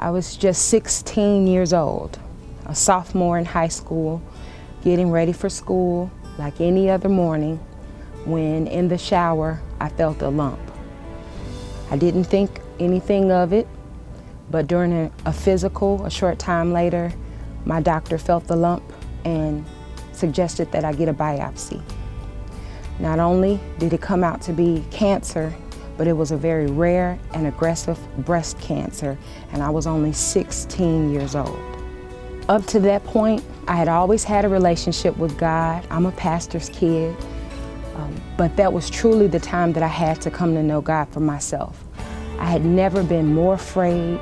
I was just 16 years old, a sophomore in high school, getting ready for school like any other morning, when in the shower I felt a lump. I didn't think anything of it, but during a physical, a short time later, my doctor felt the lump and suggested that I get a biopsy. Not only did it come out to be cancer, but it was a very rare and aggressive breast cancer, and I was only 16 years old. Up to that point, I had always had a relationship with God. I'm a pastor's kid, but that was truly the time that I had to come to know God for myself. I had never been more afraid.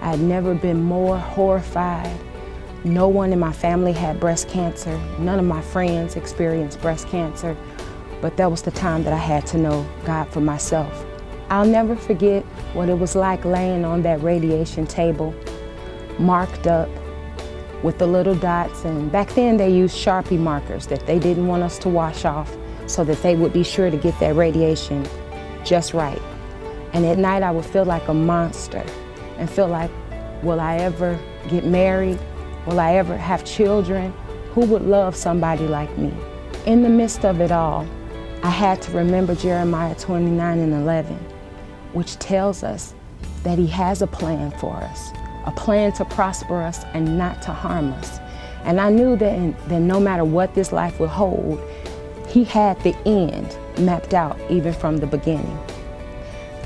I had never been more horrified. No one in my family had breast cancer. None of my friends experienced breast cancer, but that was the time that I had to know God for myself. I'll never forget what it was like laying on that radiation table, marked up with the little dots, and back then they used Sharpie markers that they didn't want us to wash off so that they would be sure to get that radiation just right. And at night I would feel like a monster and feel like, will I ever get married? Will I ever have children? Who would love somebody like me? In the midst of it all, I had to remember Jeremiah 29:11, which tells us that He has a plan for us, a plan to prosper us and not to harm us. And I knew that no matter what this life would hold, He had the end mapped out even from the beginning.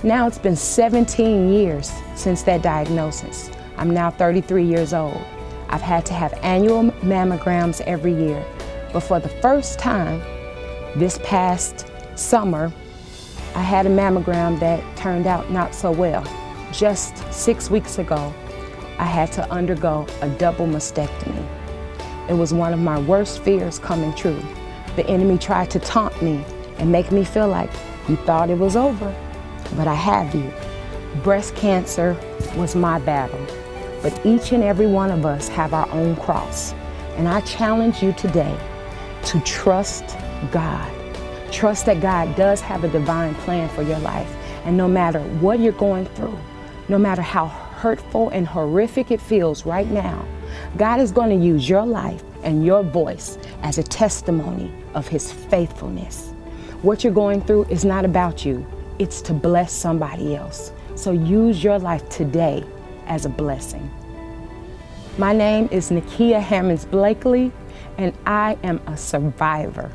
Now it's been 17 years since that diagnosis. I'm now 33 years old. I've had to have annual mammograms every year, but for the first time this past summer, I had a mammogram that turned out not so well. Just 6 weeks ago, I had to undergo a double mastectomy. It was one of my worst fears coming true. The enemy tried to taunt me and make me feel like, you thought it was over, but I have you. Breast cancer was my battle, but each and every one of us have our own cross. And I challenge you today to trust God. Trust that God does have a divine plan for your life. And no matter what you're going through, no matter how hurtful and horrific it feels right now, God is going to use your life and your voice as a testimony of His faithfulness. What you're going through is not about you. It's to bless somebody else. So use your life today as a blessing. My name is Nikia Hammonds-Blakely, and I am a survivor.